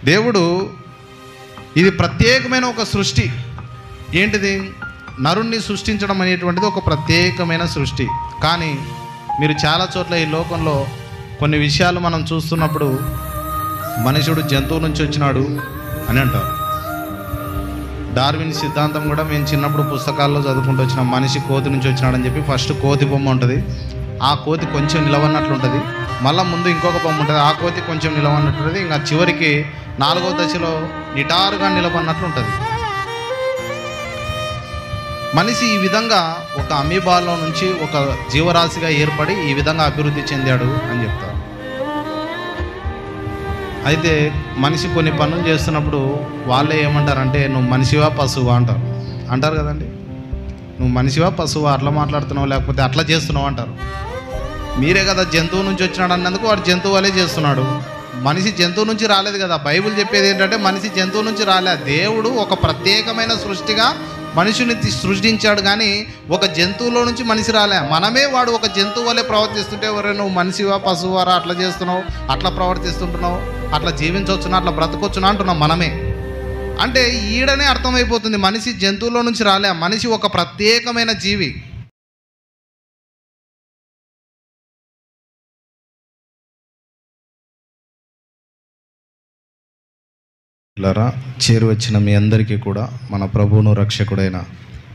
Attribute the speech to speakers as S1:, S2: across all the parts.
S1: దేవుడు ఇది ప్రత్యేకమైన ఒక సృష్టి. ఏంటిది? నరుణ్ణి సృష్టించడం అనేటువంటిది ఒక ప్రత్యేకమైన సృష్టి. కానీ మీరు చాలా చోట్ల ఈ లోకంలో కొన్ని విషయాలు మనం చూస్తున్నప్పుడు మనుషుడు జంతువు నుంచి వచ్చినాడు అని అంటారు. డార్విన్ సిద్ధాంతం కూడా మేము చిన్నప్పుడు పుస్తకాల్లో చదువుకుంటూ వచ్చిన మనిషి కోతి నుంచి వచ్చినాడని చెప్పి ఫస్ట్ కోతి బొమ్మ ఉంటుంది, ఆ కోతి కొంచెం నిలవన్నట్లు ఉంటుంది, మళ్ళీ ముందు ఇంకొక బొమ్మ ఉంటుంది, ఆ కోతి కొంచెం నిలవన్నట్టు ఉంటుంది, ఇంకా చివరికి 4వ దశలో నిటారుగా నిలబడినట్లు ఉంటుంది. మనిషి ఈ విధంగా ఒక అమీబాలో నుంచి ఒక జీవరాశిగా ఏర్పడి ఈ విధంగా అభివృద్ధి చెందాడు అని చెప్తారు. అయితే మనిషి కొన్ని పనులు చేస్తున్నప్పుడు వాళ్ళే ఏమంటారంటే నువ్వు మనిషివా పశువా అంటారు కదండి. నువ్వు మనిషివా పశువా, అట్లా మాట్లాడుతున్నావు లేకపోతే అట్లా చేస్తున్నావు అంటారు. మీరే కదా జంతువు నుంచి వచ్చినాడు అన్నందుకు వాడు జంతువు వలే చేస్తున్నాడు. మనిషి జంతువు నుంచి రాలేదు కదా. బైబిల్ చెప్పేది ఏంటంటే మనిషి జంతువు నుంచి రాలే. దేవుడు ఒక ప్రత్యేకమైన సృష్టిగా మనిషిని సృష్టించాడు, కానీ ఒక జంతువులో నుంచి మనిషి రాలే. మనమే వాడు ఒక జంతువు వలె ప్రవర్తిస్తుంటే ఎవరే నువ్వు మనిషివా పశువారా, అట్లా చేస్తున్నావు, అట్లా ప్రవర్తిస్తుంటున్నావు, అట్లా జీవించవచ్చునా, అట్లా బ్రతకొచ్చునా అంటున్నాం మనమే. అంటే ఈడనే అర్థమైపోతుంది మనిషి జంతువులో నుంచి రాలే, మనిషి ఒక ప్రత్యేకమైన జీవి. చేరువచ్చిన మీ అందరికీ కూడా మన ప్రభువును రక్షకుడైన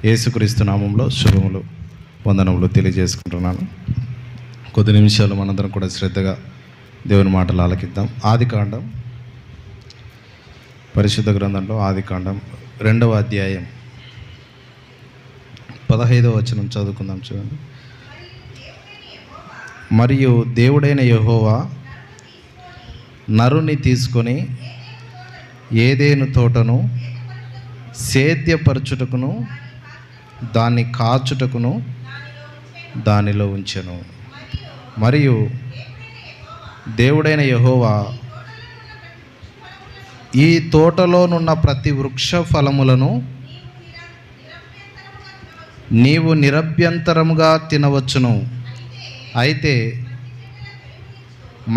S1: యేసుక్రీస్తు నామంలో శుభములు వందనములు తెలియజేసుకుంటున్నాను. కొద్ది నిమిషాలు మనందరం కూడా శ్రద్ధగా దేవుని మాటలు ఆలకిద్దాం. ఆదికాండం, పరిశుద్ధ గ్రంథంలో ఆదికాండం 2వ అధ్యాయం 15వ వచనం చదువుకుందాం. చూడండి. మరియు దేవుడైన యెహోవా నరుని తీసుకొని ఏదేను తోటను సేద్యపరచుటకును దాన్ని కాచుటకును దానిలో ఉంచెను. మరియు దేవుడైన యెహోవా ఈ తోటలోనున్న ప్రతి వృక్ష ఫలములను నీవు నిరభ్యంతరముగా తినవచ్చును, అయితే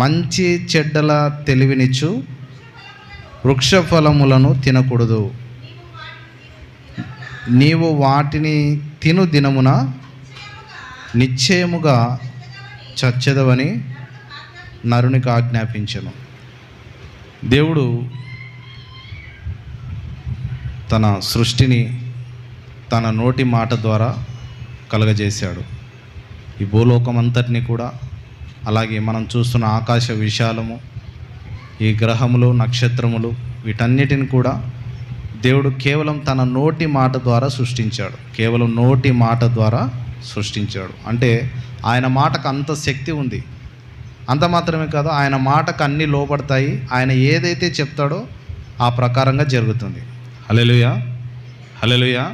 S1: మంచి చెడ్డల తెలివినిచ్చు వృక్ష ఫలములను తినకూడదు. నీవు వాటిని తిను దినమున నిశ్చయముగా చచ్చెదవని నరునికి ఆజ్ఞాపించెను. దేవుడు తన సృష్టిని తన నోటి మాట ద్వారా కలగజేశాడు. ఈ భూలోకం అంతటినీ కూడా, అలాగే మనం చూస్తున్న ఆకాశ విశాలము, ఈ గ్రహములు నక్షత్రములు, వీటన్నిటిని కూడా దేవుడు కేవలం తన నోటి మాట ద్వారా సృష్టించాడు. కేవలం నోటి మాట ద్వారా సృష్టించాడు. అంటే ఆయన మాటకు అంత శక్తి ఉంది. అంత మాత్రమే కాదు, ఆయన మాటకు అన్నీ లోబడతాయి. ఆయన ఏదైతే చెప్తాడో ఆ ప్రకారంగా జరుగుతుంది. హల్లెలూయా, హల్లెలూయా.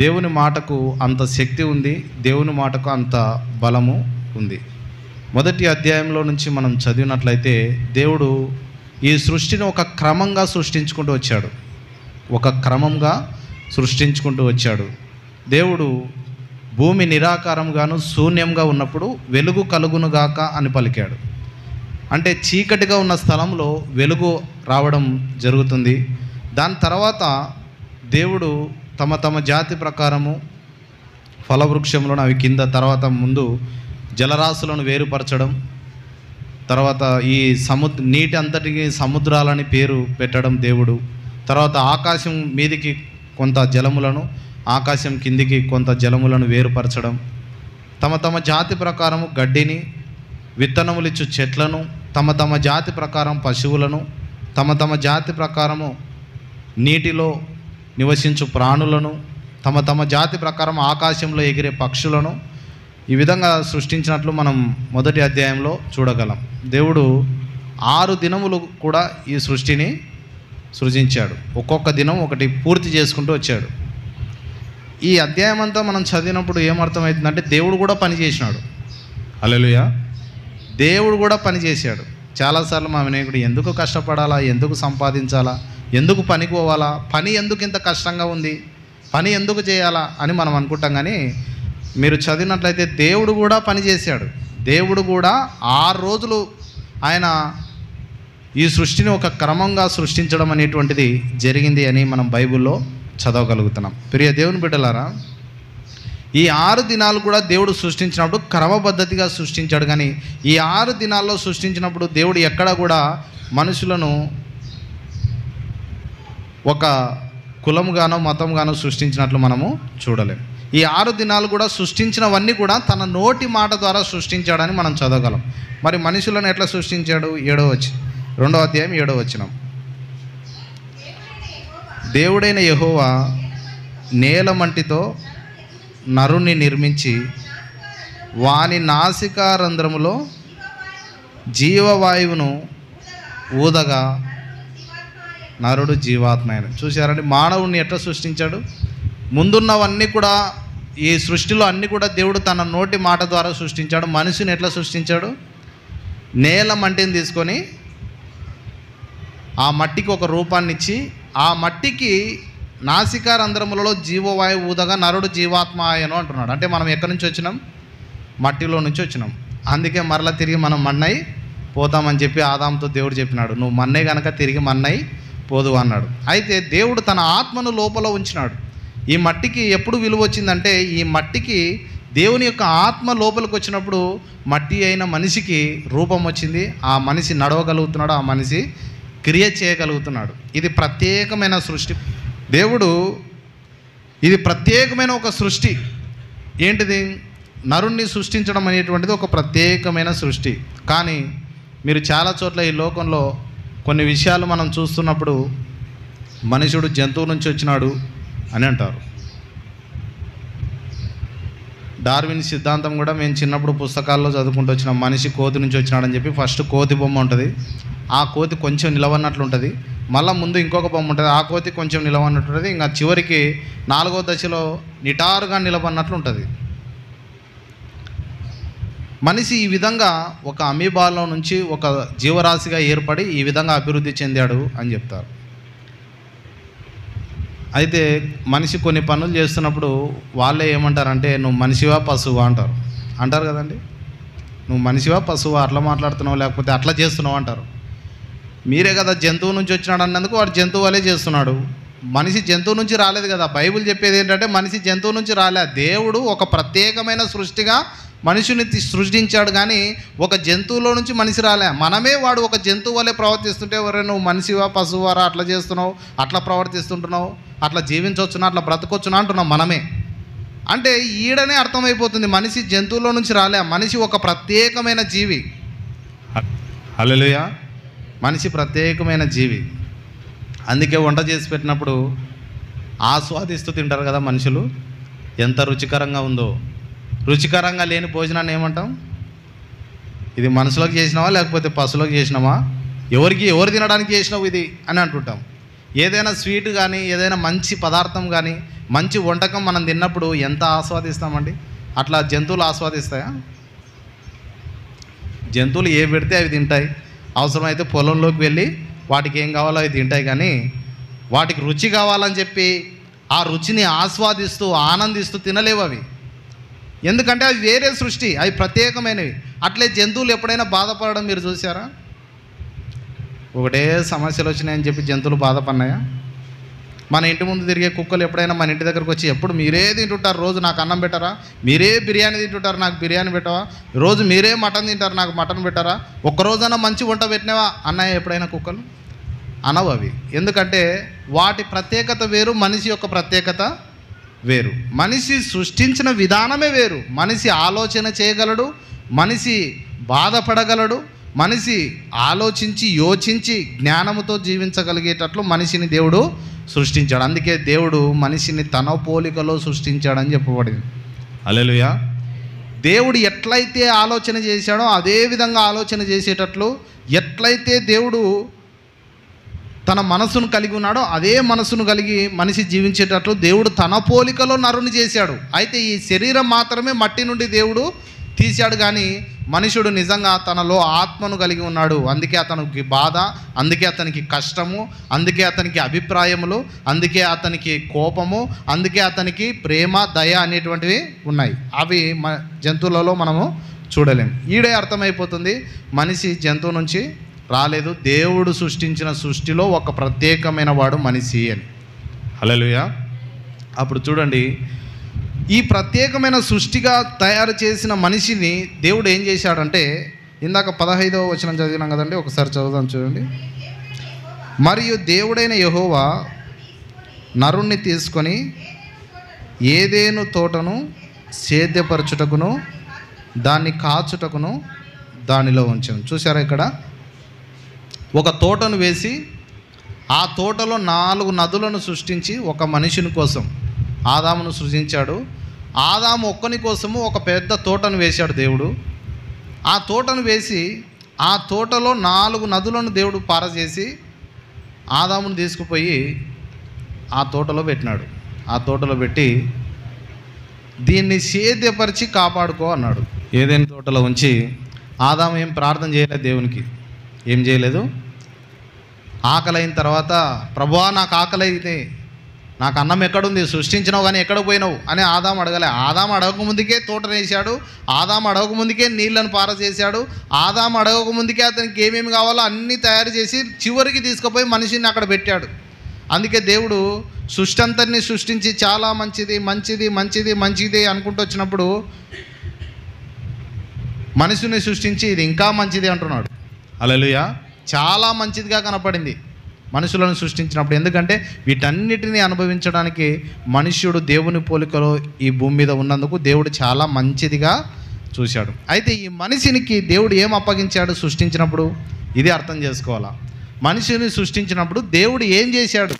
S1: దేవుని మాటకు అంత శక్తి ఉంది, దేవుని మాటకు అంత బలము ఉంది. మొదటి అధ్యాయంలో నుంచి మనం చదివినట్లయితే దేవుడు ఈ సృష్టిని ఒక క్రమంగా సృష్టించుకుంటూ వచ్చాడు. ఒక క్రమంగా సృష్టించుకుంటూ వచ్చాడు. దేవుడు భూమి నిరాకారంగాను శూన్యంగా ఉన్నప్పుడు వెలుగు కలుగునుగాక అని పలికాడు. అంటే చీకటిగా ఉన్న స్థలంలో వెలుగు రావడం జరుగుతుంది. దాని తర్వాత దేవుడు తమ తమ జాతి ప్రకారము ఫలవృక్షంలో అవి కింద, తర్వాత ముందు జలరాశులను వేరుపరచడం, తర్వాత ఈ నీటి అంతటికి సముద్రాలని పేరు పెట్టడం దేవుడు, తర్వాత ఆకాశం మీదికి కొంత జలములను, ఆకాశం కిందికి కొంత జలములను వేరుపరచడం, తమ తమ జాతి ప్రకారము గడ్డిని, విత్తనములిచ్చు చెట్లను, తమ తమ జాతి ప్రకారం పశువులను, తమ తమ జాతి ప్రకారము నీటిలో నివసించు ప్రాణులను, తమ తమ జాతి ప్రకారం ఆకాశంలో ఎగిరే పక్షులను ఈ విధంగా సృష్టించినట్లు మనం మొదటి అధ్యాయంలో చూడగలం. దేవుడు 6 దినములు కూడా ఈ సృష్టిని సృజించాడు. ఒక్కొక్క దినం ఒకటి పూర్తి చేసుకుంటూ వచ్చాడు. ఈ అధ్యాయం అంతా మనం చదివినప్పుడు ఏమర్థమవుతుందంటే దేవుడు కూడా పని చేసినాడు. హల్లెలూయా. దేవుడు కూడా పని చేశాడు. చాలాసార్లు మా వినాయకుడు ఎందుకు కష్టపడాలా, ఎందుకు సంపాదించాలా, ఎందుకు పనికి పోవాలా, పని ఎందుకు ఇంత కష్టంగా ఉంది, పని ఎందుకు చేయాలా అని మనం అనుకుంటాం. కానీ మీరు చదివినట్లయితే దేవుడు కూడా పని చేశాడు. దేవుడు కూడా 6 రోజులు ఆయన ఈ సృష్టిని ఒక క్రమంగా సృష్టించడం అనేటువంటిది జరిగింది అని మనం బైబిల్లో చదవగలుగుతున్నాం. ప్రియ దేవుని బిడ్డలారా, ఈ 6 దినాలు కూడా దేవుడు సృష్టించినప్పుడు క్రమపద్ధతిగా సృష్టించాడు. కానీ ఈ 6 దినాల్లో సృష్టించినప్పుడు దేవుడు ఎక్కడా కూడా మనుషులను ఒక కులముగానో మతంగానో సృష్టించినట్లు మనము చూడలేం. ఈ 6 దినాలు కూడా సృష్టించినవన్నీ కూడా తన నోటి మాట ద్వారా సృష్టించాడని మనం చదవగలం. మరి మనుషులను ఎట్లా సృష్టించాడు? 2వ అధ్యాయం 7వ వచనం. దేవుడైన యెహోవా నేల మంటితో నరుని నిర్మించి వాని నాసికా రంధ్రములో జీవవాయువును ఊదగా నరుడు జీవాత్మ అయిన. చూశారండి, మానవుడిని ఎట్లా సృష్టించాడు? ముందున్నవన్నీ కూడా ఈ సృష్టిలో అన్నీ కూడా దేవుడు తన నోటి మాట ద్వారా సృష్టించాడు. మనిషిని ఎట్లా సృష్టించాడు? నేల మట్టిని తీసుకొని ఆ మట్టికి ఒక రూపాన్ని ఇచ్చి ఆ మట్టికి నాసికా రంధ్రములలో జీవవాయువు ఊదగా నరుడు జీవాత్మ ఆయను అంటున్నాడు. అంటే మనం ఎక్కడి నుంచి వచ్చినాం? మట్టిలో నుంచి వచ్చినాం. అందుకే మరలా తిరిగి మనం మన్నై పోతామని చెప్పి ఆదాంతో దేవుడు చెప్పినాడు, నువ్వు మన్నే కనుక తిరిగి మన్నై పోదు అన్నాడు. అయితే దేవుడు తన ఆత్మను లోపల ఉంచినాడు. ఈ మట్టికి ఎప్పుడు విలువ వచ్చిందంటే, ఈ మట్టికి దేవుని యొక్క ఆత్మ లోపలికి వచ్చినప్పుడు మట్టి అయిన మనిషికి రూపం వచ్చింది. ఆ మనిషి నడవగలుగుతున్నాడు, ఆ మనిషి క్రియ చేయగలుగుతున్నాడు. ఇది ప్రత్యేకమైన సృష్టి. దేవుడు ఇది ప్రత్యేకమైన ఒక సృష్టి. ఏంటిది? నరుణ్ణి సృష్టించడం అనేటువంటిది ఒక ప్రత్యేకమైన సృష్టి. కానీ మీరు చాలా చోట్ల ఈ లోకంలో కొన్ని విషయాలు మనం చూస్తున్నప్పుడు మనుషుడు జంతువు నుంచి వచ్చినాడు అని అంటారు. డార్విన్ సిద్ధాంతం కూడా మేము చిన్నప్పుడు పుస్తకాల్లో చదువుకుంటూ వచ్చినాం. మనిషి కోతి నుంచి వచ్చినాడని చెప్పి ఫస్ట్ కోతి బొమ్మ ఉంటుంది, ఆ కోతి కొంచెం నిలవన్నట్లు ఉంటుంది. మళ్ళీ ముందు ఇంకొక బొమ్మ ఉంటుంది, ఆ కోతి కొంచెం నిలవన్నట్టు ఉంటుంది. ఇంకా చివరికి 4వ దశలో నిటారుగా నిలవన్నట్లు ఉంటుంది. మనిషి ఈ విధంగా ఒక అమీబాలో నుంచి ఒక జీవరాశిగా ఏర్పడి ఈ విధంగా అభివృద్ధి చెందాడు అని చెప్తారు. అయితే మనిషి కొన్ని పనులు చేస్తున్నప్పుడు వాళ్ళే ఏమంటారంటే, నువ్వు మనిషివా పశువా అంటారు కదండి. నువ్వు మనిషివా పశువా, అట్లా మాట్లాడుతున్నావు, లేకపోతే అట్లా చేస్తున్నావు అంటారు. మీరే కదా జంతువు నుంచి వచ్చినాడు అన్నందుకు వాడు జంతువు వలే చేస్తున్నాడు. మనిషి జంతువు నుంచి రాలేదు కదా. బైబిల్ చెప్పేది ఏంటంటే మనిషి జంతువు నుంచి రాలే. దేవుడు ఒక ప్రత్యేకమైన సృష్టిగా మనిషిని సృష్టించాడు. కానీ ఒక జంతువులో నుంచి మనిషి రాలే. మనమే వాడు ఒక జంతువు వలె ప్రవర్తిస్తుంటే, ఎవరే నువ్వు మనిషివా పశువారా, అట్లా చేస్తున్నావు, అట్లా ప్రవర్తిస్తుంటున్నావు, అట్లా జీవించవచ్చునా, అట్లా బ్రతకొచ్చునా అంటున్నాం మనమే. అంటే ఈడనే అర్థమైపోతుంది మనిషి జంతువులో నుంచి రాలే. మనిషి ఒక ప్రత్యేకమైన జీవి. హల్లెలూయా. మనిషి ప్రత్యేకమైన జీవి. అందుకే వంట చేసి పెట్టినప్పుడు ఆస్వాదిస్తూ తింటారు కదా మనుషులు. ఎంత రుచికరంగా ఉందో. రుచికరంగా లేని భోజనాన్ని ఏమంటాం? ఇది మనుషులకు చేసినావా లేకపోతే పశువులకు చేసినావా, ఎవరు తినడానికి చేసినావు ఇది అని అంటుంటాం. ఏదైనా స్వీట్ కానీ ఏదైనా మంచి పదార్థం కానీ మంచి వంటకం మనం తిన్నప్పుడు ఎంత ఆస్వాదిస్తామండి. అట్లా జంతువులు ఆస్వాదిస్తాయా? జంతువులు ఏ పెడితే అవి తింటాయి. అవసరమైతే పొలంలోకి వెళ్ళి వాటికి ఏం కావాలో అవి తింటాయి. కానీ వాటికి రుచి కావాలని చెప్పి ఆ రుచిని ఆస్వాదిస్తూ ఆనందిస్తూ తినలేవు అవి. ఎందుకంటే అవి వేరే సృష్టి, అవి ప్రత్యేకమైనవి. అట్లే జంతువులు ఎప్పుడైనా బాధపడడం మీరు చూసారా? ఒకటే సమస్యలు వచ్చినాయని చెప్పి జంతువులు బాధపడినాయా? మన ఇంటి ముందు తిరిగే కుక్కలు ఎప్పుడైనా మన ఇంటి దగ్గరకు వచ్చి ఎప్పుడు మీరే తింటుంటారు, రోజు నాకు అన్నం పెట్టరా, మీరే బిర్యానీ తింటుంటారు, నాకు బిర్యానీ పెట్టవా, రోజు మీరే మటన్ తింటారు, నాకు మటన్ పెట్టరా, ఒక్కరోజైనా మంచి వంట పెట్టినావా అన్నాయా ఎప్పుడైనా కుక్కలు? అనవు అవి. ఎందుకంటే వాటి ప్రత్యేకత వేరు, మనిషి యొక్క ప్రత్యేకత వేరు. మనిషి సృష్టించిన విధానమే వేరు. మనిషి ఆలోచన చేయగలడు, మనిషి బాధపడగలడు, మనిషి ఆలోచించి యోచించి జ్ఞానముతో జీవించగలిగేటట్లు మనిషిని దేవుడు సృష్టించాడు. అందుకే దేవుడు మనిషిని తన పోలికలో సృష్టించాడని చెప్పబడింది. హల్లెలూయా. దేవుడు ఎట్లయితే ఆలోచన చేశాడో అదే విధంగా ఆలోచన చేసేటట్లు, ఎట్లయితే దేవుడు తన మనసును కలిగి ఉన్నాడో అదే మనసును కలిగి మనిషి జీవించేటట్లు దేవుడు తన పోలికలో నరుని చేశాడు. అయితే ఈ శరీరం మాత్రమే మట్టి నుండి దేవుడు తీశాడు, కానీ మనుషుడు నిజంగా తనలో ఆత్మను కలిగి ఉన్నాడు. అందుకే అతనికి బాధ, అందుకే అతనికి కష్టము, అందుకే అతనికి అభిప్రాయములు, అందుకే అతనికి కోపము, అందుకే అతనికి ప్రేమ, దయ అనేటువంటివి ఉన్నాయి. అవి జంతువులలో మనము చూడలేము. ఈడే అర్థమైపోతుంది మనిషి జంతువు నుంచి రాలేదు, దేవుడు సృష్టించిన సృష్టిలో ఒక ప్రత్యేకమైన వాడు మనిషి అని. హల్లెలూయా. అప్పుడు చూడండి, ఈ ప్రత్యేకమైన సృష్టిగా తయారు చేసిన మనిషిని దేవుడు ఏం చేశాడంటే, ఇందాక 15వ వచనం చదివినాం కదండి, ఒకసారి చదువుదాం చూడండి. మరియు దేవుడైన యెహోవా నరుణ్ణి తీసుకొని ఏదేను తోటను సేద్యపరచుటకును దాన్ని కాచుటకును దానిలో ఉంచాను. చూసారా, ఇక్కడ ఒక తోటను వేసి ఆ తోటలో 4 నదులను సృష్టించి ఒక మనుషుని కోసం ఆదామును సృజించాడు. ఆదాము ఒక్కని కోసము ఒక పెద్ద తోటను వేశాడు దేవుడు. ఆ తోటను వేసి ఆ తోటలో 4 నదులను దేవుడు పారజేసి ఆదామును తీసుకుపోయి ఆ తోటలో పెట్టినాడు. ఆ తోటలో పెట్టి దీన్ని సేద్యపరిచి కాపాడుకో అన్నాడు. ఏదైనా తోటలో ఉంచి ఆదాము ఏం ప్రార్థన చేయలేదు దేవునికి. ఏం చేయలేదు. ఆకలి అయిన తర్వాత, ప్రభువా నాకు ఆకలి అయితే, నాకు అన్నం ఎక్కడుంది, సృష్టించినావు కానీ ఎక్కడ పోయినావు అని ఆదాము అడగలే. ఆదాము అడగక ముందుకే తోటను వేశాడు. ఆదాము అడగక ముందుకే నీళ్ళను పారచేశాడు. ఆదాము అడగక ముందుకే అతనికి ఏమేమి కావాలో అన్నీ తయారు చేసి చివరికి తీసుకుపోయి మనిషిని అక్కడ పెట్టాడు. అందుకే దేవుడు సృష్టి అంతటిని సృష్టించి చాలా మంచిది మంచిది మంచిది మంచిది అనుకుంటూ వచ్చినప్పుడు మనిషిని సృష్టించి ఇది ఇంకా మంచిది అంటున్నాడు. హల్లెలూయా. చాలా మంచిదిగా కనపడింది మనుషులను సృష్టించినప్పుడు. ఎందుకంటే వీటన్నిటిని అనుభవించడానికి మనుష్యుడు దేవుని పోలికలో ఈ భూమి మీద ఉన్నందుకు దేవుడు చాలా మంచిదిగా చూశాడు. అయితే ఈ మనిషినికి దేవుడు ఏం అప్పగించాడు సృష్టించినప్పుడు? ఇది అర్థం చేసుకోవాలా. మనిషిని సృష్టించినప్పుడు దేవుడు ఏం చేశాడు,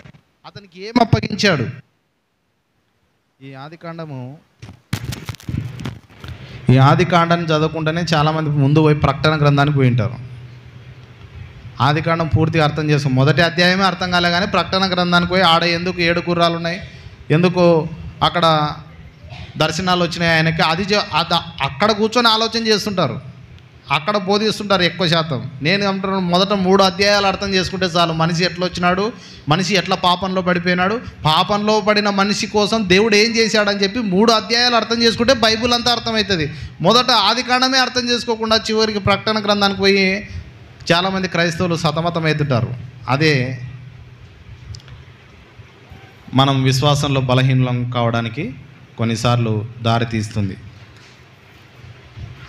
S1: అతనికి ఏం అప్పగించాడు? ఈ ఆదికాండాన్ని చదవకుండానే చాలామంది ముందు పోయి ప్రకటన గ్రంథానికి పోయి ఉంటారు. ఆదికాండం పూర్తిగా అర్థం చేసుకో, మొదటి అధ్యాయమే అర్థం కాలే, కానీ ప్రకటన గ్రంథానికి పోయి ఆడ ఎందుకు 7 గుర్రాలు ఉన్నాయి, ఎందుకు అక్కడ దర్శనాలు వచ్చినాయి ఆయనకి, అక్కడ కూర్చొని ఆలోచన చేస్తుంటారు, అక్కడ బోధిస్తుంటారు ఎక్కువ శాతం. నేను అంటున్నాను, మొదట 3 అధ్యాయాలు అర్థం చేసుకుంటే చాలు. మనిషి ఎట్లా వచ్చినాడు, మనిషి ఎట్లా పాపంలో పడిపోయినాడు, పాపంలో పడిన మనిషి కోసం దేవుడు ఏం చేశాడని చెప్పి 3 అధ్యాయాలు అర్థం చేసుకుంటే బైబిల్ అంతా అర్థమవుతుంది. మొదట ఆదికాండమే అర్థం చేసుకోకుండా చివరికి ప్రకటన గ్రంథానికి పోయి చాలామంది క్రైస్తవులు సతమతం అవుతుంటారు. అదే మనం విశ్వాసంలో బలహీనం కావడానికి కొన్నిసార్లు దారి తీస్తుంది.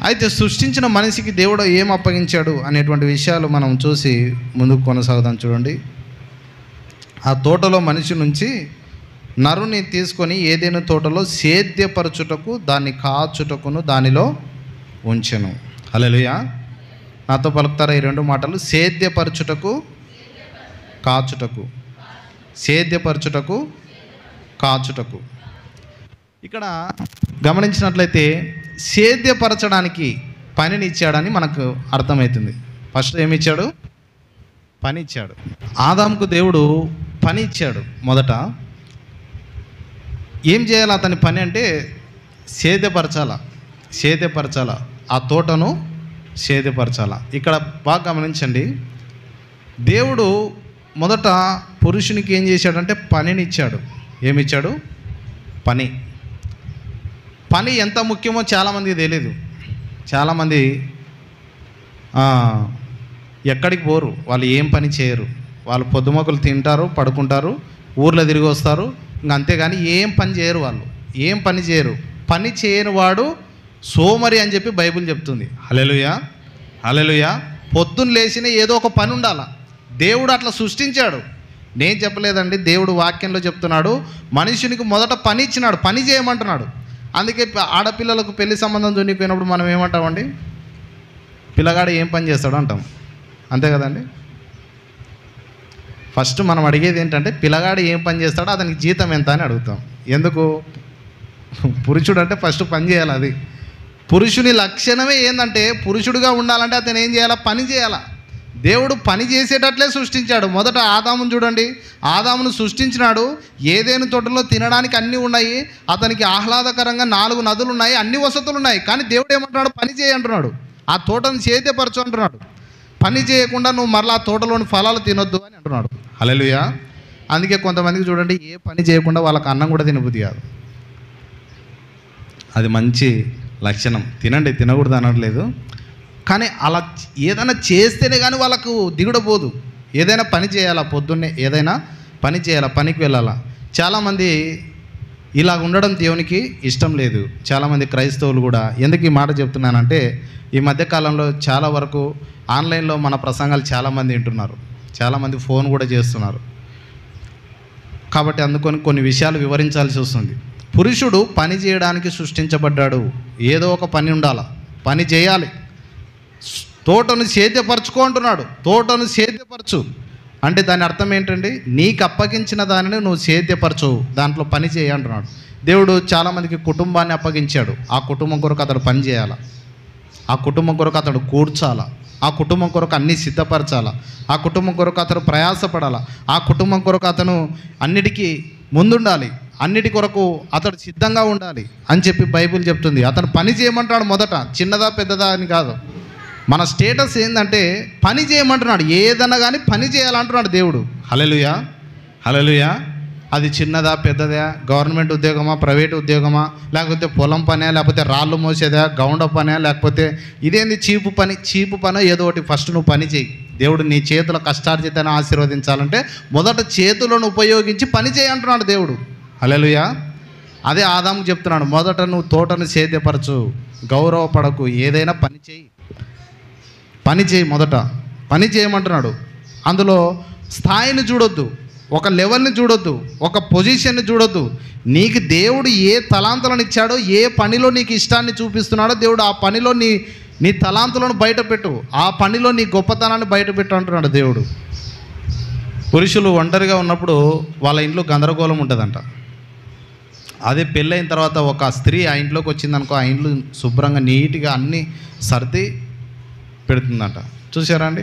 S1: అయితే సృష్టించిన మనిషికి దేవుడు ఏం అప్పగించాడు అనేటువంటి విషయాలు మనం చూసి ముందుకు కొనసాగుదాం. చూడండి, ఆ తోటలో మనిషి నుంచి నరుని తీసుకొని ఏదైనా తోటలో సేద్యపరచుటకు దాన్ని కాచుటకును దానిలో ఉంచెను. హల్లెలూయా. నాతో పలుకుతారా ఈ 2 మాటలు? సేద్యపరచుటకు కాచుటకు. సేద్యపరచుటకు కాచుటకు. ఇక్కడ గమనించినట్లయితే సేద్యపరచడానికి పనిని ఇచ్చాడని మనకు అర్థమవుతుంది. ఫస్ట్ ఏమి ఇచ్చాడు? పని ఇచ్చాడు. ఆదాముకు దేవుడు పని ఇచ్చాడు. మొదట ఏం చేయాలి అతని పని అంటే సేద్యపరచాల, ఆ తోటను సేద్యపరచాల. ఇక్కడ బాగా గమనించండి, దేవుడు మొదట పురుషునికి ఏం చేశాడంటే పనిని ఇచ్చాడు. ఏమిచ్చాడు? పని ఎంత ముఖ్యమో చాలామందికి తెలియదు. చాలామంది ఎక్కడికి పోరు, వాళ్ళు ఏం పని చేయరు. వాళ్ళు పొద్దుమొక్కలు తింటారు, పడుకుంటారు, ఊర్లో తిరిగి వస్తారు, ఇంకా అంతేగాని ఏం పని చేయరు. వాళ్ళు ఏం పని చేయరు. పని చేయని వాడు సోమరి అని చెప్పి బైబిల్ చెప్తుంది. హల్లెలూయా, హల్లెలూయా. పొద్దున్న లేచిన ఏదో ఒక పని ఉండాలి. దేవుడు అట్లా సృష్టించాడు. నేను చెప్పలేదండి, దేవుడు వాక్యంలో చెప్తున్నాడు. మనుషునికి మొదట పని ఇచ్చినాడు, పని చేయమంటున్నాడు. అందుకే ఆడపిల్లలకు పెళ్లి సంబంధం దున్నిపోయినప్పుడు మనం ఏమంటామండి? పిల్లగాడు ఏం పని చేస్తాడు అంటాం, అంతే కదండి. ఫస్ట్ మనం అడిగేది ఏంటంటే పిల్లగాడు ఏం పని చేస్తాడో అతనికి జీతం ఎంత అని అడుగుతాం. ఎందుకు? పురుషుడు అంటే ఫస్ట్ పని చేయాలి. అది పురుషుని లక్షణమే ఏంటంటే, పురుషుడిగా ఉండాలంటే అతను ఏం చేయాలా? పని చేయాలా. దేవుడు పని చేసేటట్లే సృష్టించాడు. మొదట ఆదామును చూడండి, ఆదామును సృష్టించినాడు. ఏదేను తోటలో తినడానికి అన్నీ ఉన్నాయి, అతనికి ఆహ్లాదకరంగా 4 నదులు ఉన్నాయి, అన్ని వసతులు ఉన్నాయి. కానీ దేవుడు ఏమంటున్నాడు? పని చేయి అంటున్నాడు. ఆ తోటను సేద్యపరచు అంటున్నాడు. పని చేయకుండా నువ్వు మరలా ఆ తోటలోని ఫలాలు తినొద్దు అని అంటున్నాడు. హల్లెలూయా. అందుకే కొంతమందికి చూడండి, ఏ పని చేయకుండా వాళ్ళకి అన్నం కూడా తినబుద్ధి కాదు. అది మంచి లక్షణం. తినండి, తినకూడదు అనట్లేదు, కానీ అలా ఏదైనా చేస్తేనే కానీ వాళ్ళకు దిగుడపోదు. ఏదైనా పని చేయాలా, పొద్దున్నే ఏదైనా పని చేయాలా, పనికి వెళ్ళాలా. చాలామంది ఇలా ఉండడం దేవునికి ఇష్టం లేదు. చాలామంది క్రైస్తవులు కూడా. ఎందుకు ఈ మాట చెప్తున్నానంటే, ఈ మధ్యకాలంలో చాలా వరకు ఆన్లైన్లో మన ప్రసంగాలు చాలామంది వింటున్నారు, చాలామంది ఫోన్ కూడా చేస్తున్నారు. కాబట్టి అందుకొని కొన్ని విషయాలు వివరించాల్సి వస్తుంది. పురుషుడు పని చేయడానికి సృష్టించబడ్డాడు. ఏదో ఒక పని ఉండాలి, పని చేయాలి. తోటను సేద్యపరచుకో అంటున్నాడు. తోటను సేద్యపరచు అంటే దాని అర్థం ఏంటండి? నీకు అప్పగించిన దానిని నువ్వు సేద్యపరచు, దాంట్లో పని చేయి అంటున్నాడు. దేవుడు చాలామందికి కుటుంబాన్ని అప్పగించాడు. ఆ కుటుంబం కొరకు అతడు పని చేయాలి, ఆ కుటుంబం కొరకు అతడు కూర్చాలా, ఆ కుటుంబం కొరకు అన్నీ సిద్ధపరచాలా, ఆ కుటుంబం కొరకు అతను ప్రయాసపడాలా, ఆ కుటుంబం కొరకు అతను అన్నిటికీ ముందుండాలి, అన్నిటి కొరకు అతడు సిద్ధంగా ఉండాలి అని చెప్పి బైబిల్ చెప్తుంది. అతను పని చేయమంటాడు. మొదట చిన్నదా పెద్దదా అని కాదు, మన స్టేటస్ ఏంటంటే పని చేయమంటున్నాడు. ఏదన్నా కానీ పని చేయాలంటున్నాడు దేవుడు. హల్లెలూయా, హల్లెలూయా. అది చిన్నదా పెద్దదా, గవర్నమెంట్ ఉద్యోగమా, ప్రైవేట్ ఉద్యోగమా, లేకపోతే పొలం పనే, లేకపోతే రాళ్ళు మోసేదా, గౌండ పనే, లేకపోతే ఇదేంది చీపు పని ఏదో ఒకటి. ఫస్ట్ నువ్వు పని చేయి. దేవుడు నీ చేతుల కష్టార్జితాన్ని ఆశీర్వదించాలంటే మొదట చేతులను ఉపయోగించి పని చేయి అంటున్నాడు దేవుడు. హల్లెలూయా. అదే ఆదాముకు చెప్తున్నాడు, మొదట నువ్వు తోటను సేద్యపరచు, గౌరవపడకు, ఏదైనా పని చేయి, పని చేయి. మొదట పని చేయమంటున్నాడు. అందులో స్థాయిని చూడొద్దు, ఒక లెవెల్ని చూడొద్దు, ఒక పొజిషన్ని చూడొద్దు. నీకు దేవుడు ఏ తలాంతులను ఇచ్చాడో, ఏ పనిలో నీకు ఇష్టాన్ని చూపిస్తున్నాడో దేవుడు ఆ పనిలో నీ తలాంతులను బయటపెట్టు, ఆ పనిలో నీ గొప్పతనాన్ని బయటపెట్టు అంటున్నాడు దేవుడు. పురుషులు ఒంటరిగా ఉన్నప్పుడు వాళ్ళ ఇంట్లో గందరగోళం ఉంటుందంట. అదే పెళ్ళైన తర్వాత ఒక స్త్రీ ఆ ఇంట్లోకి వచ్చిందనుకో, ఆ ఇంట్లో శుభ్రంగా నీట్గా అన్నీ సర్ది పెడుతుందంట. చూసారా అండి?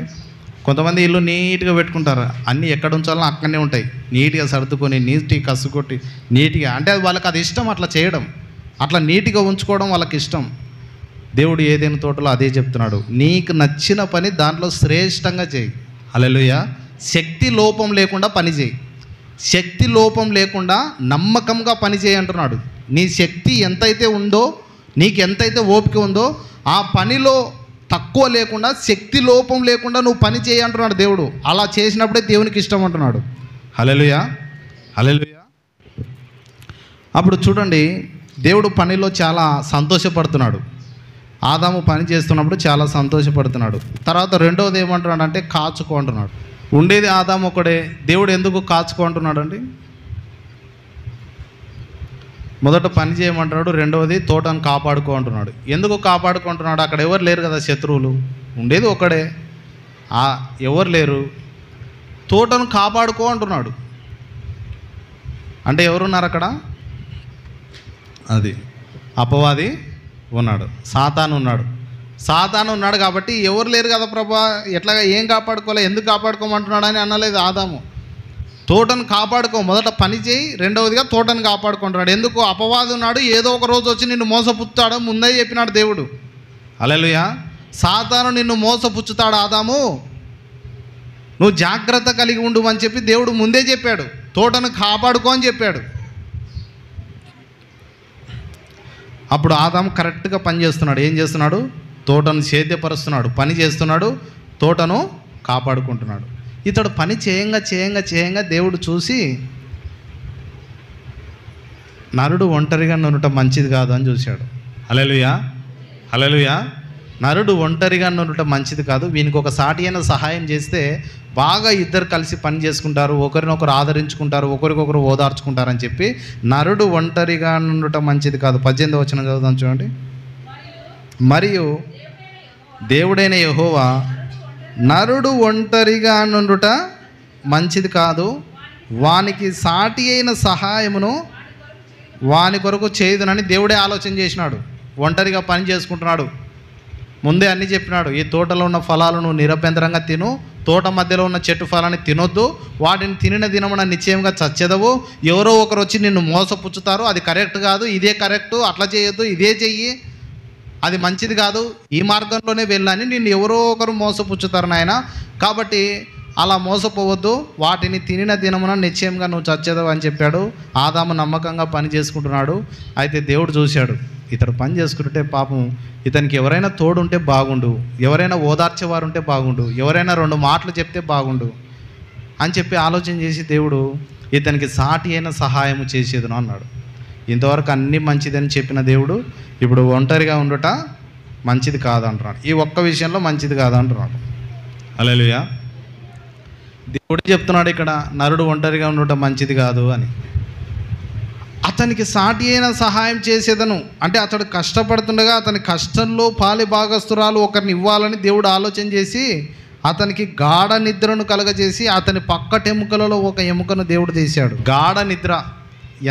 S1: కొంతమంది ఇల్లు నీట్గా పెట్టుకుంటారు, అన్నీ ఎక్కడ ఉంచాలో అక్కడనే ఉంటాయి, నీట్గా సర్దుకొని నీట్గా కసుకొట్టి నీట్గా. అంటే వాళ్ళకి అది ఇష్టం, అట్లా చేయడం, అట్లా నీట్గా ఉంచుకోవడం వాళ్ళకి ఇష్టం. దేవుడు ఏదైనా తోటలో అదే చెప్తున్నాడు, నీకు నచ్చిన పని దాంట్లో శ్రేష్టంగా చేయి. హల్లెలూయా. శక్తి లోపం లేకుండా పని చేయి, శక్తి లోపం లేకుండా నమ్మకంగా పని చేయి అంటున్నాడు. నీ శక్తి ఎంతైతే ఉందో, నీకు ఎంతైతే ఓపిక ఉందో, ఆ పనిలో తక్కువ లేకుండా, శక్తి లోపం లేకుండా నువ్వు పని చేయి అంటున్నాడు దేవుడు. అలా చేసినప్పుడే దేవునికి ఇష్టం అంటున్నాడు. హల్లెలూయా, హల్లెలూయా. అప్పుడు చూడండి, దేవుడు పనిలో చాలా సంతోషపడుతున్నాడు. ఆదాము పని చేస్తున్నప్పుడు చాలా సంతోషపడుతున్నాడు. తర్వాత రెండవది ఏమంటున్నాడు అంటే కాచుకో అంటున్నాడు. ఉండేది ఆదాము ఒకడే, దేవుడు ఎందుకు కాచుకో అంటున్నాడు అండి? మొదట పని చేయమంటున్నాడు, రెండవది తోటను కాపాడుకో అంటున్నాడు. ఎందుకు కాపాడుకుంటున్నాడు? అక్కడ ఎవరు లేరు కదా, శత్రువులు, ఉండేది ఒకడే, ఎవరు లేరు. తోటను కాపాడుకో అంటున్నాడు. అంటే ఎవరున్నారు అక్కడ? అది అపవాది ఉన్నాడు, సాతాను ఉన్నాడు. సాతాను ఉన్నాడు కాబట్టి ఎవరు లేరు కదా ప్రభా, ఎట్లాగా ఏం కాపాడుకోలే, ఎందుకు కాపాడుకోమంటున్నాడు అని అనలేదు ఆదాము. తోటను కాపాడుకో, మొదట పని చేయి, రెండవదిగా తోటను కాపాడుకుంటున్నాడు. ఎందుకు? అపవాది ఉన్నాడు, ఏదో ఒక రోజు వచ్చి నిన్ను మోసపుచ్చుతాడు, ముందే చెప్పినాడు దేవుడు. హల్లెలూయా. సాతాను నిన్ను మోసపుచ్చుతాడు ఆదాము, నువ్వు జాగ్రత్త కలిగి ఉండు అని చెప్పి దేవుడు ముందే చెప్పాడు. తోటను కాపాడుకో అని చెప్పాడు. అప్పుడు ఆదాము కరెక్ట్గా పని చేస్తున్నాడు. ఏం చేస్తున్నాడు? తోటను సేద్యపరుస్తున్నాడు, పని చేస్తున్నాడు, తోటను కాపాడుకుంటున్నాడు. ఇతడు పని చేయంగా దేవుడు చూసి, నరుడు ఒంటరిగా ఉండటం మంచిది కాదు అని చూశాడు. హల్లెలూయా, హల్లెలూయా. నరుడు ఒంటరిగా ఉండటం మంచిది కాదు, వీనికి ఒక సాటి అయిన సహాయం చేస్తే బాగా ఇద్దరు కలిసి పని చేసుకుంటారు, ఒకరినొకరు ఆదరించుకుంటారు, ఒకరికొకరు ఓదార్చుకుంటారని చెప్పి నరుడు ఒంటరిగా ఉండటం మంచిది కాదు. 18వ వచనం చదువుదాం చూడండి. మరియు దేవుడైన యెహోవా నరుడు ఒంటరిగా నుండుట మంచిది కాదు, వానికి సాటి అయిన సహాయమును వాని కొరకు చేయుదునని దేవుడే ఆలోచన చేసినాడు. ఒంటరిగా పని చేసుకుంటున్నాడు. ముందే అన్నీ చెప్పినాడు, ఈ తోటలో ఉన్న ఫలాలను నిరభ్యంతరంగా తిను, తోట మధ్యలో ఉన్న చెట్టు ఫలాన్ని తినొద్దు, వాటిని తినిన దినమున నిశ్చయంగా చచ్చెదవు, ఎవరో ఒకరు వచ్చి నిన్ను మోసపుచ్చుతారు, అది కరెక్ట్ కాదు, ఇదే కరెక్టు, అట్లా చేయొద్దు, ఇదే చెయ్యి, అది మంచిది కాదు, ఈ మార్గంలోనే వెళ్ళని నిన్ను ఎవరో ఒకరు మోసపుచ్చుతారు నాయన, కాబట్టి అలా మోసపోవద్దు, వాటిని తినిన దినమున నిశ్చయంగా నువ్వు చచ్చేదవు అని చెప్పాడు. ఆదాము నమ్మకంగా పని చేసుకుంటున్నాడు. అయితే దేవుడు చూశాడు, ఇతడు పని చేసుకుంటుంటే పాపం ఇతనికి ఎవరైనా తోడుంటే బాగుండు, ఎవరైనా ఓదార్చేవారు ఉంటే బాగుండు, ఎవరైనా 2 మాటలు చెప్తే బాగుండు అని చెప్పి ఆలోచన చేసి దేవుడు ఇతనికి సాటి అయిన సహాయం చేసేదను అన్నాడు. ఇంతవరకు అన్నీ మంచిదని చెప్పిన దేవుడు ఇప్పుడు ఒంటరిగా ఉండుట మంచిది కాదంటున్నాడు. ఈ ఒక్క విషయంలో మంచిది కాదంటున్నాడు. హల్లెలూయా. దేవుడు చెప్తున్నాడు ఇక్కడ, నరుడు ఒంటరిగా ఉండుట మంచిది కాదు అని. అతనికి సాటి అయిన సహాయం చేసేదను అంటే అతడు కష్టపడుతుండగా అతని కష్టంలో పాలి భాగస్తురాలు ఒకరిని ఇవ్వాలని దేవుడు ఆలోచన చేసి అతనికి గాఢ నిద్రను కలగజేసి అతని పక్కటెముకలలో ఒక ఎముకను దేవుడు తీశాడు. గాఢ నిద్ర,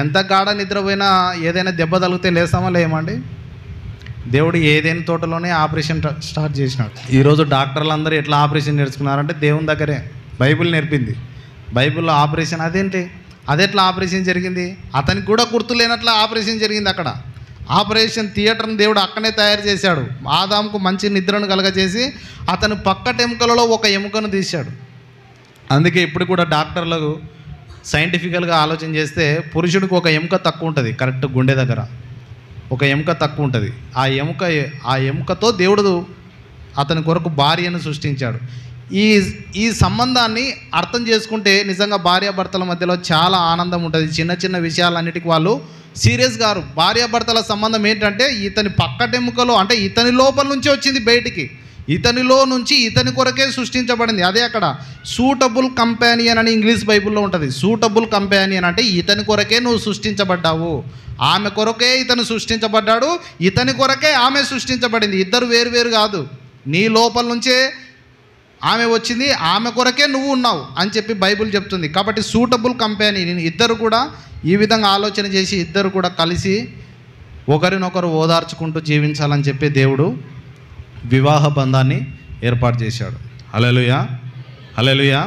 S1: ఎంత గాఢ నిద్ర పోయినా ఏదైనా దెబ్బ తగిలితే లేస్తామా లేమండి? దేవుడు ఏదైనా తోటలోనే ఆపరేషన్ స్టార్ట్ చేసినాడు. ఈరోజు డాక్టర్లు అందరూ ఎట్లా ఆపరేషన్ నేర్చుకున్నారంటే దేవుని దగ్గరే, బైబిల్ నేర్పింది. బైబిల్లో ఆపరేషన్ అదేంటి, అదెట్లా ఆపరేషన్ జరిగింది? అతనికి కూడా గుర్తు లేనట్లా ఆపరేషన్ జరిగింది. అక్కడ ఆపరేషన్ థియేటర్ని దేవుడు అక్కడే తయారు చేశాడు. ఆదాముకు మంచి నిద్రను కలగజేసి అతని పక్కటెముకలలో ఒక ఎముకను తీశాడు. అందుకే ఇప్పుడు కూడా డాక్టర్లకు సైంటిఫికల్గా ఆలోచన చేస్తే పురుషుడికి ఒక ఎముక తక్కువ ఉంటుంది, కరెక్ట్ గుండె దగ్గర ఒక ఎముక తక్కువ ఉంటుంది. ఆ ఎముకతో దేవుడు అతని కొరకు భార్యను సృష్టించాడు. ఈ సంబంధాన్ని అర్థం చేసుకుంటే నిజంగా భార్యాభర్తల మధ్యలో చాలా ఆనందం ఉంటుంది. చిన్న చిన్న విషయాలన్నిటికీ వాళ్ళు సీరియస్ గారు. భార్యాభర్తల సంబంధం ఏంటంటే ఇతని పక్కటెముకలో అంటే ఇతని లోపల నుంచి వచ్చింది బయటికి, ఇతనిలో నుంచి ఇతని కొరకే సృష్టించబడింది. అదే అక్కడ సూటబుల్ కంపానియన్ అని ఇంగ్లీష్ బైబిల్లో ఉంటుంది. సూటబుల్ కంపానియన్ అంటే ఇతని కొరకే నువ్వు సృష్టించబడ్డావు, ఆమె కొరకే ఇతను సృష్టించబడ్డాడు, ఇతని కొరకే ఆమె సృష్టించబడింది. ఇద్దరు వేరు వేరు కాదు, నీ లోపల నుంచే ఆమె వచ్చింది, ఆమె కొరకే నువ్వు ఉన్నావు అని చెప్పి బైబిల్ చెప్తుంది. కాబట్టి సూటబుల్ కంపానీ, ఇద్దరు కూడా ఈ విధంగా ఆలోచన చేసి ఇద్దరు కూడా కలిసి ఒకరినొకరు ఓదార్చుకుంటూ జీవించాలని చెప్పి దేవుడు వివాహ బంధాన్ని ఏర్పాటు చేశాడు. హల్లెలూయా, హల్లెలూయా.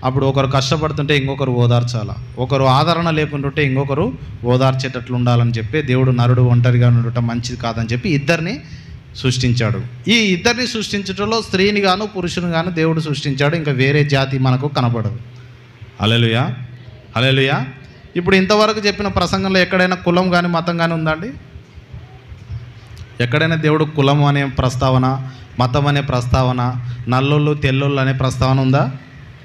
S1: అప్పుడు ఒకరు కష్టపడుతుంటే ఇంకొకరు ఓదార్చాలా, ఒకరు ఆదరణ లేకుంటుంటే ఇంకొకరు ఓదార్చేటట్లు ఉండాలని చెప్పి దేవుడు నరుడు ఒంటరిగా ఉండటం మంచిది కాదని చెప్పి ఇద్దరిని సృష్టించాడు. ఈ ఇద్దరిని సృష్టించడంలో స్త్రీని గాను పురుషుని గాను దేవుడు సృష్టించాడు. ఇంకా వేరే జాతి మనకు కనబడదు. హల్లెలూయా, హల్లెలూయా. ఇప్పుడు ఇంతవరకు చెప్పిన ప్రసంగంలో ఎక్కడైనా కులం కానీ మతం కానీ ఉందండి? ఎక్కడైనా దేవుడు కులం అనే ప్రస్తావన, మతం అనే ప్రస్తావన, నల్లోళ్ళు తెల్లోళ్ళు అనే ప్రస్తావన ఉందా?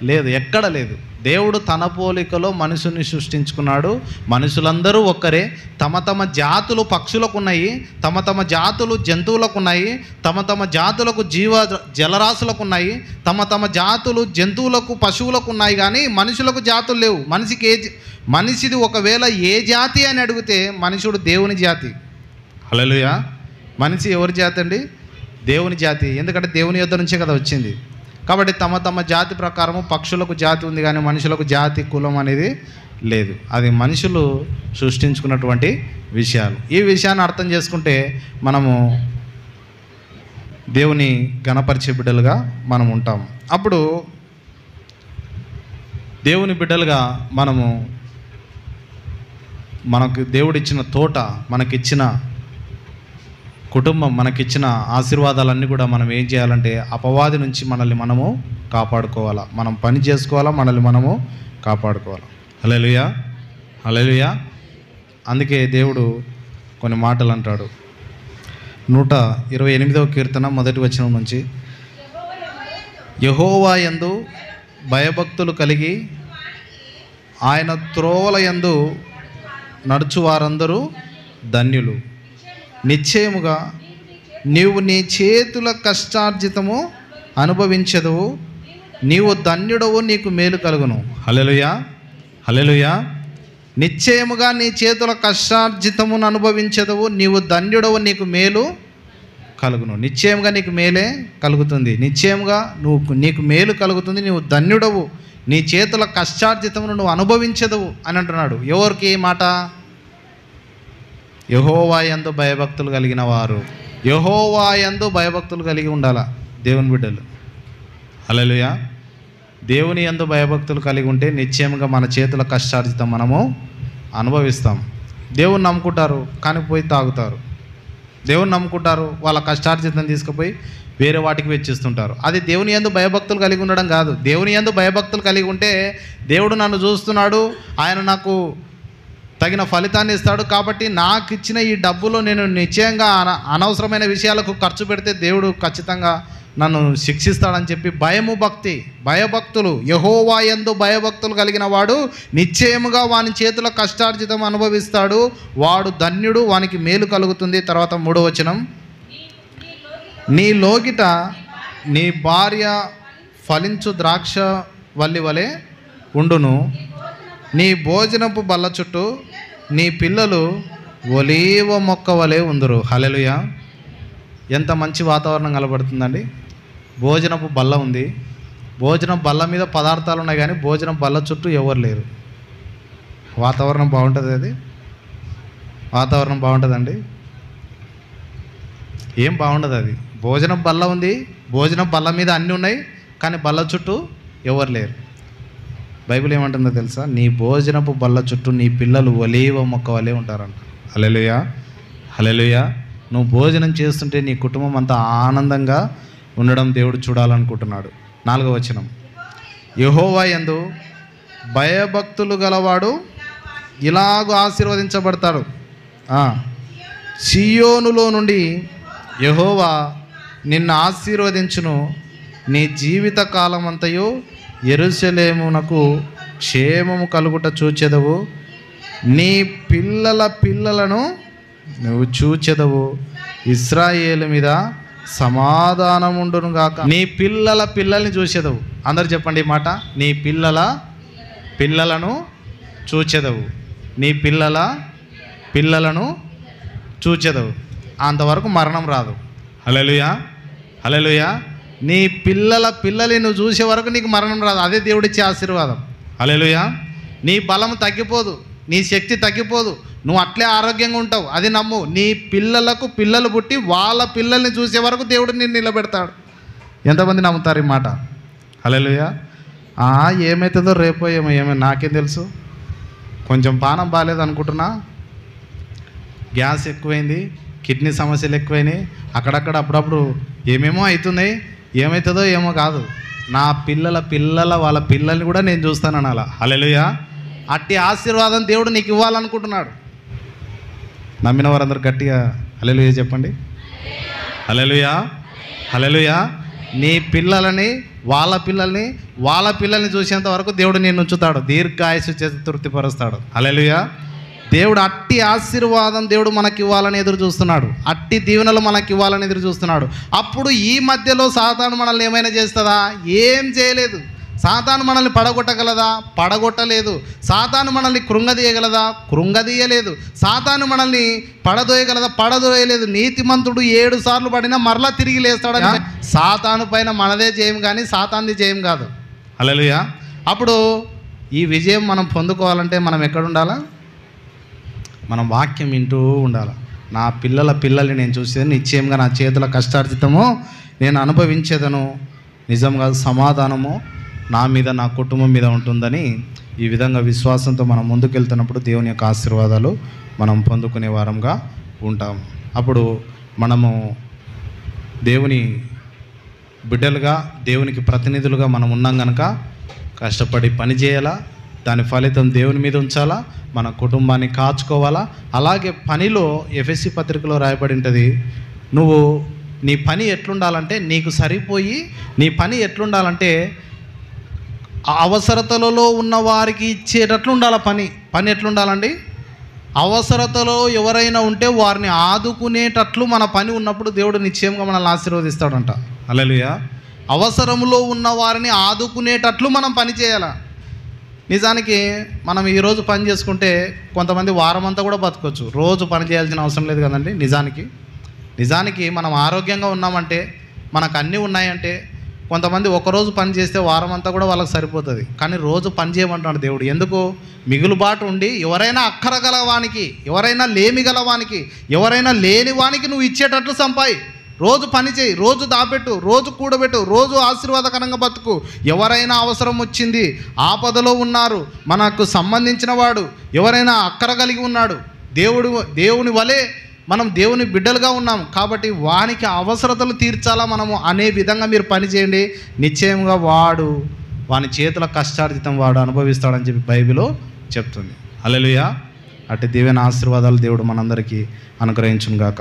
S1: లేదు, ఎక్కడ లేదు. దేవుడు తన పోలికలో మనుషుని సృష్టించుకున్నాడు. మనుషులందరూ ఒక్కరే. తమ తమ జాతులు పక్షులకు ఉన్నాయి, తమ తమ జాతులు జంతువులకు ఉన్నాయి, తమ తమ జాతులకు జలరాశులకు ఉన్నాయి, తమ తమ జాతులు జంతువులకు పశువులకు ఉన్నాయి, కానీ మనుషులకు జాతులు లేవు. మనిషిది ఒకవేళ ఏ జాతి అని అడిగితే మనుషుడు దేవుని జాతి. హల్లెలూయా. మనిషి ఎవరి జాతి అండి? దేవుని జాతి. ఎందుకంటే దేవుని యొద్ద నుంచే కదా వచ్చింది. కాబట్టి తమ తమ జాతి ప్రకారము పక్షులకు జాతి ఉంది, కానీ మనుషులకు జాతి కులం అనేది లేదు. అది మనుషులు సృష్టించుకున్నటువంటి విషయాలు. ఈ విషయాన్ని అర్థం చేసుకుంటే మనము దేవుని ఘనపరిచే బిడ్డలుగా మనం ఉంటాము. అప్పుడు దేవుని బిడ్డలుగా మనకు దేవుడిచ్చిన తోట, మనకిచ్చిన కుటుంబం, మనకిచ్చిన ఆశీర్వాదాలన్నీ కూడా మనం ఏం చేయాలంటే అపవాది నుంచి మనల్ని మనము కాపాడుకోవాలా, మనం పని చేసుకోవాలా, మనల్ని మనము కాపాడుకోవాలా. హల్లెలూయా, హల్లెలూయా. అందుకే దేవుడు కొన్ని మాటలు అంటాడు. 128వ కీర్తన 1వ వచనం నుంచి, యెహోవా యందు భయభక్తులు కలిగి ఆయన త్రోవల యందు నడుచువారందరూ ధన్యులు. నిశ్చయముగా నీవు నీ చేతుల కష్టార్జితము అనుభవించదువు, నీవు ధన్యుడవు, నీకు మేలు కలుగును. హల్లెలూయా, హల్లెలూయా. నిశ్చయముగా నీ చేతుల కష్టార్జితమును అనుభవించదువు, నీవు ధన్యుడవు, నీకు మేలు కలుగును. నిశ్చయంగా నీకు మేలే కలుగుతుంది, నిశ్చయంగా నీకు మేలు కలుగుతుంది, నీవు ధన్యుడవు, నీ చేతుల కష్టార్జితమును నువ్వు అనుభవించదువు అని అంటున్నాడు. ఎవరికి మాట? యెహోవా యందు భయభక్తులు కలిగిన వారు. యెహోవా యందు భయభక్తులు కలిగి ఉండాలా దేవుని బిడ్డలు. హల్లెలూయా. దేవుని యందు భయభక్తులు కలిగి ఉంటే నిశ్చయంగా మన చేతుల కష్టార్జితం మనము అనుభవిస్తాం. దేవుని నమ్ముకుంటారు కానీ పోయి తాగుతారు. దేవుని నమ్ముకుంటారు, వాళ్ళ కష్టార్జితం తీసుకుపోయి వేరే వాటికి వెచ్చిస్తుంటారు. అది దేవుని యందు భయభక్తులు కలిగి ఉండడం కాదు. దేవుని యందు భయభక్తులు కలిగి ఉంటే దేవుడు నన్ను చూస్తున్నాడు, ఆయన నాకు తగిన ఫలితాన్ని ఇస్తాడు, కాబట్టి నాకు ఇచ్చిన ఈ డబ్బులో నేను నిశ్చయంగా అనవసరమైన విషయాలకు ఖర్చు పెడితే దేవుడు ఖచ్చితంగా నన్ను శిక్షిస్తాడని చెప్పి భయభక్తులు యెహోవా యందు భయభక్తులు కలిగిన వాడు నిశ్చయముగా వాని చేతుల కష్టార్జితం అనుభవిస్తాడు, వాడు ధన్యుడు, వానికి మేలు కలుగుతుంది. తర్వాత 3వ వచనం, నీ లోగిట నీ భార్య ఫలించు ద్రాక్ష వల్లి వలె ఉండును, నీ భోజనపు బల్ల చుట్టూ నీ పిల్లలు ఒలీవ మొక్క వలె ఉందురు. హల్లెలూయా. ఎంత మంచి వాతావరణం కనబడుతుందండి. భోజనపు బల్ల ఉంది, భోజనం బల్ల మీద పదార్థాలు ఉన్నాయి కానీ భోజనం బల్ల చుట్టూ ఎవరు లేరు. వాతావరణం బాగుంటుంది. అది వాతావరణం బాగుంటుందండి. ఏం బాగుండదు. అది భోజనం బల్ల ఉంది, భోజనం బల్ల మీద అన్నీ ఉన్నాయి కానీ బల్ల చుట్టూ ఎవరు లేరు. బైబిల్ ఏమంటుందో తెలుసా? నీ భోజనపు బల్ల చుట్టూ నీ పిల్లలు ఒలీవ మొక్క వలె ఉంటారంట. హల్లెలూయా. హల్లెలూయా. నువ్వు భోజనం చేస్తుంటే నీ కుటుంబం అంతా ఆనందంగా ఉండడం దేవుడు చూడాలనుకుంటున్నాడు. 4వ వచనం, యెహోవా యందు భయభక్తులు గలవాడు ఇలాగూ ఆశీర్వదించబడతాడు. సియోనులో నుండి యెహోవా నిన్ను ఆశీర్వదించును, నీ జీవిత కాలమంతయు యెరూషలేమునకు క్షేమము కలుగుట చూచెదవు, నీ పిల్లలను నువ్వు చూచెదవు, ఇశ్రాయేలు మీద సమాధానముండును గాక. నీ పిల్లల్ని చూచెదవు. అందరు చెప్పండి ఈ మాట, నీ పిల్లలను చూచెదవు, నీ పిల్లలను చూచెదవు. అంతవరకు మరణం రాదు. హల్లెలూయా. హల్లెలూయా. నీ పిల్లల్ని నువ్వు చూసే వరకు నీకు మరణం రాదు. అదే దేవుడిచ్చే ఆశీర్వాదం. హల్లెలూయా. నీ బలం తగ్గిపోదు, నీ శక్తి తగ్గిపోదు, నువ్వు అట్లే ఆరోగ్యంగా ఉంటావు. అది నమ్ము. నీ పిల్లలకు పిల్లలు పుట్టి వాళ్ళ పిల్లల్ని చూసే వరకు దేవుడు నిన్ను నిలబెడతాడు. ఎంతమంది నమ్ముతారు ఈ మాట? హల్లెలూయా. ఏమవుతుందో రేపో ఏమో నాకేం తెలుసు. కొంచెం పానం బాగాలేదు అనుకుంటున్నా, గ్యాస్ ఎక్కువైంది, కిడ్నీ సమస్యలు ఎక్కువైనాయి, అక్కడక్కడ అప్పుడప్పుడు ఏమేమో అవుతున్నాయి. ఏమవుతుందో ఏమో కాదు. నా వాళ్ళ పిల్లల్ని కూడా నేను చూస్తానని అలా. హల్లెలూయా. అట్టి ఆశీర్వాదం దేవుడు నీకు ఇవ్వాలనుకుంటున్నాడు. నమ్మిన వారందరూ గట్టిగా హల్లెలూయా చెప్పండి. హల్లెలూయా. హల్లెలూయా. నీ పిల్లల్ని వాళ్ళ పిల్లల్ని చూసేంత వరకు దేవుడు నేను ఉంచుతాడు, దీర్ఘాయుసు చేసి తృప్తిపరుస్తాడు. హల్లెలూయా. దేవుడు అట్టి ఆశీర్వాదం దేవుడు మనకి ఇవ్వాలని ఎదురు చూస్తున్నాడు. అట్టి దీవెనలు మనకి ఇవ్వాలని ఎదురు చూస్తున్నాడు. అప్పుడు ఈ మధ్యలో సాతాను మనల్ని ఏమైనా చేస్తుందా? ఏం చేయలేదు. సాతాను మనల్ని పడగొట్టగలదా? పడగొట్టలేదు. సాతాను మనల్ని కృంగదీయగలదా? కృంగదీయలేదు. సాతాను మనల్ని పడదోయగలదా? పడదోయలేదు. నీతిమంతుడు 7 సార్లు పడినా మరలా తిరిగి లేస్తాడని. సాతాను పైన మనదే జయం కానీ సాతాన్ది జయం కాదు. హల్లెలూయా. అప్పుడు ఈ విజయం మనం పొందుకోవాలంటే మనం ఎక్కడ ఉండాలా? మనం వాక్యం వింటూ ఉండాలి. నా పిల్లల్ని నేను చూసేది నిశ్చయంగా నా చేతుల కష్టార్జితము నేను అనుభవించేదను, నిజంగా సమాధానము నా మీద నా కుటుంబం మీద ఉంటుందని ఈ విధంగా విశ్వాసంతో మనం ముందుకెళ్తున్నప్పుడు దేవుని యొక్క ఆశీర్వాదాలు మనం పొందుకునే వారంగా ఉంటాం. అప్పుడు మనము దేవుని బిడ్డలుగా, దేవునికి ప్రతినిధులుగా మనం ఉన్నాం కనుక కష్టపడి పని చేయాలా, దాని ఫలితం దేవుని మీద ఉంచాలా, మన కుటుంబాన్ని కాచుకోవాలా. అలాగే పనిలో ఎఫెసీ పత్రికలో రాయబడి ఉంటుంది, నువ్వు నీ పని ఎట్లుండాలంటే నీకు సరిపోయి నీ పని ఎట్లుండాలంటే అవసరతలలో ఉన్న వారికి ఇచ్చేటట్లు ఉండాలి. పని ఎట్లుండాలండి? అవసరతలో ఎవరైనా ఉంటే వారిని ఆదుకునేటట్లు మన పని ఉన్నప్పుడు దేవుడు నిశ్చయంగా మనల్ని ఆశీర్వదిస్తాడంట. హల్లెలూయా. అవసరంలో ఉన్న వారిని ఆదుకునేటట్లు మనం పని చేయాలి. నిజానికి మనం ఈరోజు పని చేసుకుంటే కొంతమంది వారం అంతా కూడా బతకొచ్చు, రోజు పని చేయాల్సిన అవసరం లేదు కదండి. నిజానికి మనం ఆరోగ్యంగా ఉన్నామంటే, మనకు అన్నీ ఉన్నాయంటే, కొంతమంది ఒకరోజు పని చేస్తే వారం అంతా కూడా వాళ్ళకి సరిపోతుంది, కానీ రోజు పని చేయమంటున్నాడు దేవుడు. ఎందుకు? మిగులుబాటు ఉండి ఎవరైనా అక్కరగలవానికి, ఎవరైనా లేమి గలవానికి, ఎవరైనా లేని వానికి నువ్వు ఇచ్చేటట్లు సంపాయి. రోజు పని చేయి, రోజు దాపెట్టు, రోజు కూడబెట్టు, రోజు ఆశీర్వాదకరంగా బతుకు. ఎవరైనా అవసరం వచ్చింది, ఆపదలో ఉన్నారు, మనకు సంబంధించిన వాడు ఎవరైనా అక్కర కలిగి ఉన్నాడు, దేవుని వలె మనం దేవుని బిడ్డలుగా ఉన్నాం కాబట్టి వానికి అవసరతలు తీర్చాలా మనము అనే విధంగా మీరు పని చేయండి. నిశ్చయంగా వాని చేతుల కష్టార్జితం వాడు అనుభవిస్తాడని చెప్పి బైబిల్లో చెప్తుంది. హల్లెలూయా. అటు దీవెన ఆశీర్వాదాలు దేవుడు మనందరికీ అనుగ్రహించును గాక.